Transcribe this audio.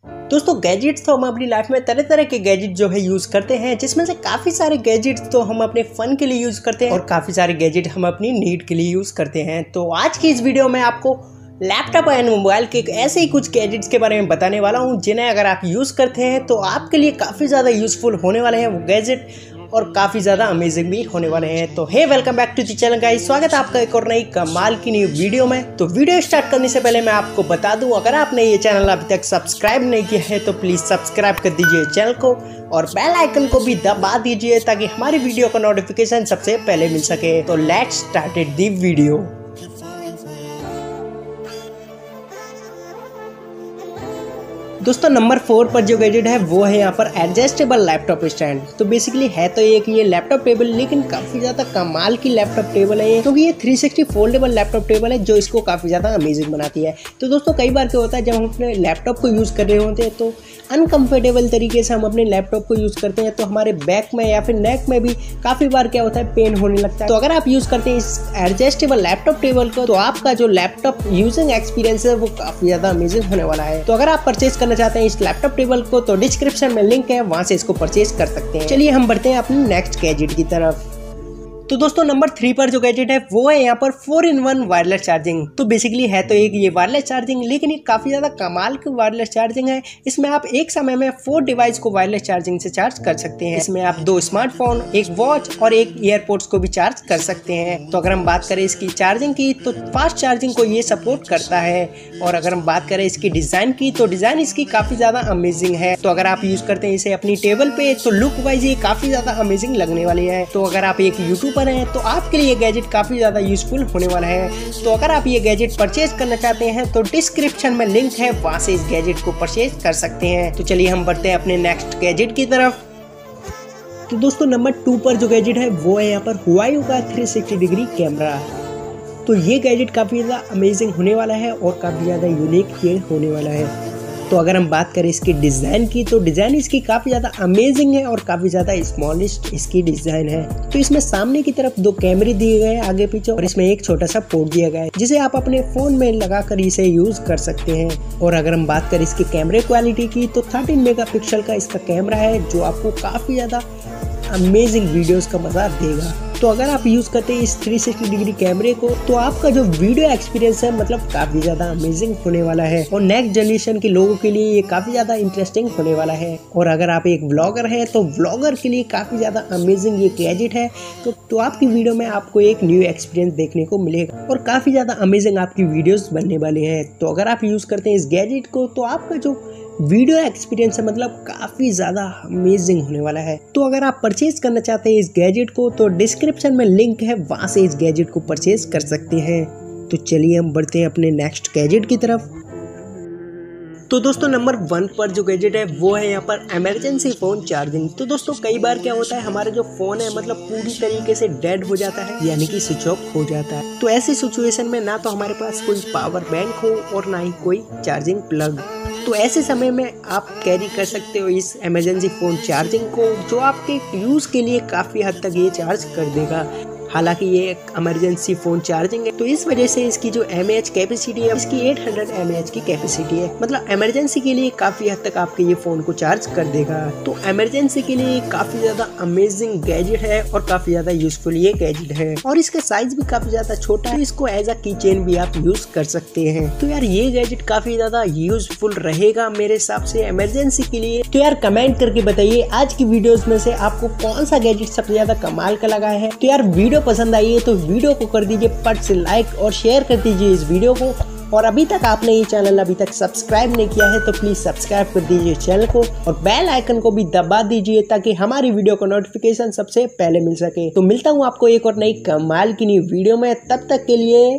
दोस्तों गैजेट्स तो हम अपनी लाइफ में तरह तरह के गैजेट जो है यूज़ करते हैं, जिसमें से काफ़ी सारे गैजेट्स तो हम अपने फ़न के लिए यूज़ करते हैं और काफ़ी सारे गैजेट हम अपनी नीड के लिए यूज़ करते हैं। तो आज की इस वीडियो में आपको लैपटॉप एंड मोबाइल के ऐसे ही कुछ गैजेट्स के बारे में बताने वाला हूं, जिन्हें अगर आप यूज़ करते हैं तो आपके लिए काफ़ी ज़्यादा यूज़फुल होने वाले हैं वो गैजेट और काफ़ी ज़्यादा अमेजिंग भी होने वाले हैं। तो hey welcome back to the channel guys, स्वागत है आपका एक और नई कमाल की न्यू वीडियो में। तो वीडियो स्टार्ट करने से पहले मैं आपको बता दूं, अगर आपने ये चैनल अभी तक सब्सक्राइब नहीं किया है तो प्लीज़ सब्सक्राइब कर दीजिए चैनल को और बेल आइकन को भी दबा दीजिए ताकि हमारी वीडियो का नोटिफिकेशन सबसे पहले मिल सके। तो लेट्स स्टार्ट द वीडियो। दोस्तों नंबर 4 पर जो गैजेट है वो है यहाँ पर एडजस्टेबल लैपटॉप स्टैंड। तो बेसिकली है तो ये लैपटॉप टेबल, लेकिन काफ़ी ज़्यादा कमाल की लैपटॉप टेबल है क्योंकि ये 360 फोल्डेबल लैपटॉप टेबल है जो इसको काफ़ी ज़्यादा अमेजिंग बनाती है। तो दोस्तों कई बार क्या होता है, जब हम अपने लैपटॉप को यूज़ कर रहे होते हैं तो अनकम्फर्टेबल तरीके से हम अपने लैपटॉप को यूज़ करते हैं तो हमारे बैक में या फिर नेक में भी काफ़ी बार क्या होता है, पेन होने लगता है। तो अगर आप यूज़ करते हैं इस एडजस्टेबल लैपटॉप टेबल को तो आपका जो लैपटॉप यूजिंग एक्सपीरियंस है वो काफ़ी ज़्यादा अमेजिंग होने वाला है। तो अगर आप परचेज करना चाहते हैं इस लैपटॉप टेबल को तो डिस्क्रिप्शन में लिंक है, वहां से इसको परचेज कर सकते हैं। चलिए हम बढ़ते हैं अपने नेक्स्ट गैजेट की तरफ। तो दोस्तों नंबर 3 पर जो गैजेट है वो है यहाँ पर 4-in-1 वायरलेस चार्जिंग। तो बेसिकली है तो ये वायरलेस चार्जिंग, लेकिन ये काफ़ी ज़्यादा कमाल की वायरलेस चार्जिंग है। इसमें आप एक समय में 4 डिवाइस को वायरलेस चार्जिंग से चार्ज कर सकते हैं। इसमें आप 2 स्मार्टफोन, एक वॉच और एक ईयरपोड्स को भी चार्ज कर सकते हैं। तो अगर हम बात करें इसकी चार्जिंग की तो फास्ट चार्जिंग को ये सपोर्ट करता है। और अगर हम बात करें इसकी डिज़ाइन की तो डिज़ाइन इसकी काफ़ी ज़्यादा अमेजिंग है। तो अगर आप यूज़ करते हैं इसे अपनी टेबल पे तो लुक वाइज ये काफ़ी ज़्यादा अमेजिंग लगने वाली है। तो अगर आप एक यूट्यूबर हैं तो आपके लिए ये गैजेट काफ़ी ज़्यादा यूजफुल होने वाला है। तो अगर आप ये गैजेट परचेज करना चाहते हैं तो डिस्क्रिप्शन में लिंक है, वहाँ से इस गैजेट को परचेज कर सकते हैं। तो चलिए हम बढ़ते हैं अपने नेक्स्ट गैजेट की तरफ। तो दोस्तों नंबर 2 पर जो गैजेट है वो है यहाँ पर हुआई का 360 डिग्री कैमरा। तो ये गैजेट काफ़ी ज़्यादा अमेजिंग होने वाला है और काफ़ी ज़्यादा यूनिक ये होने वाला है। तो अगर हम बात करें इसकी डिज़ाइन की तो डिज़ाइन इसकी काफ़ी ज़्यादा अमेजिंग है और काफ़ी ज़्यादा स्मॉलेस्ट इसकी डिज़ाइन है। तो इसमें सामने की तरफ 2 कैमरे दिए गए हैं आगे पीछे, और इसमें एक छोटा सा पोर्ट दिया गया है जिसे आप अपने फ़ोन में लगाकर इसे यूज़ कर सकते हैं। और अगर हम बात करें इसकी कैमरे क्वालिटी की तो 13 मेगापिक्सल का इसका कैमरा है जो आपको काफ़ी ज़्यादा अमेजिंग वीडियोस का मज़ा देगा। तो अगर आप यूज़ करते हैं इस 360 डिग्री कैमरे को तो आपका जो वीडियो एक्सपीरियंस है मतलब काफ़ी ज़्यादा अमेजिंग होने वाला है और नेक्स्ट जनरेशन के लोगों के लिए ये काफ़ी ज़्यादा इंटरेस्टिंग होने वाला है। और अगर आप एक व्लॉगर हैं तो व्लॉगर के लिए काफ़ी ज़्यादा अमेजिंग ये गैजेट है। तो आपकी वीडियो में आपको एक न्यू एक्सपीरियंस देखने को मिलेगा और काफ़ी ज़्यादा अमेजिंग आपकी वीडियोज़ बनने वाले हैं। तो अगर आप यूज़ करते हैं इस गैजेट को तो आपका जो वीडियो एक्सपीरियंस है मतलब काफ़ी ज़्यादा अमेजिंग होने वाला है। तो अगर आप परचेज करना चाहते हैं इस गैजेट को तो डिस्क्रिप्शन में लिंक है, वहाँ से इस गैजेट को परचेज कर सकते हैं। तो चलिए हम बढ़ते हैं अपने नेक्स्ट गैजेट की तरफ। तो दोस्तों नंबर 1 पर जो गैजेट है वो है यहाँ पर इमरजेंसी फ़ोन चार्जिंग। तो दोस्तों कई बार क्या होता है, हमारा जो फ़ोन है मतलब पूरी तरीके से डेड हो जाता है, यानी कि स्विच ऑफ हो जाता है। तो ऐसी सिचुएशन में ना तो हमारे पास कोई पावर बैंक हो और ना ही कोई चार्जिंग प्लग। तो ऐसे समय में आप कैरी कर सकते हो इस इमरजेंसी फ़ोन चार्जिंग को, जो आपके यूज़ के लिए काफ़ी हद तक ये चार्ज कर देगा। हालांकि ये एक इमरजेंसी फ़ोन चार्जिंग है तो इस वजह से इसकी जो mAh कैपेसिटी है इसकी 800 mAh की कैपेसिटी है, मतलब इमरजेंसी के लिए काफ़ी हद तक आपके ये फ़ोन को चार्ज कर देगा। तो इमरजेंसी के लिए काफ़ी ज़्यादा अमेजिंग गैजेट है और काफ़ी ज़्यादा यूजफुल ये गैजेट है और इसका साइज़ भी काफ़ी ज़्यादा छोटा है, तो इसको एज अ की चेन भी आप यूज़ कर सकते हैं। तो यार ये गैजेट काफ़ी ज़्यादा यूजफुल रहेगा मेरे हिसाब से इमरजेंसी के लिए। तो यार कमेंट करके बताइए आज की वीडियोज़ में से आपको कौन सा गैजेट सबसे ज़्यादा कमाल का लगा है। तो यार वीडियो पसंद आई है तो वीडियो को कर दीजिए पट से लाइक और शेयर कर दीजिए इस वीडियो को। और अभी तक आपने ये चैनल अभी तक सब्सक्राइब नहीं किया है तो प्लीज़ सब्सक्राइब कर दीजिए चैनल को और बेल आइकन को भी दबा दीजिए ताकि हमारी वीडियो का नोटिफिकेशन सबसे पहले मिल सके। तो मिलता हूँ आपको एक और नई कमाल की न्यू वीडियो में, तब तक के लिए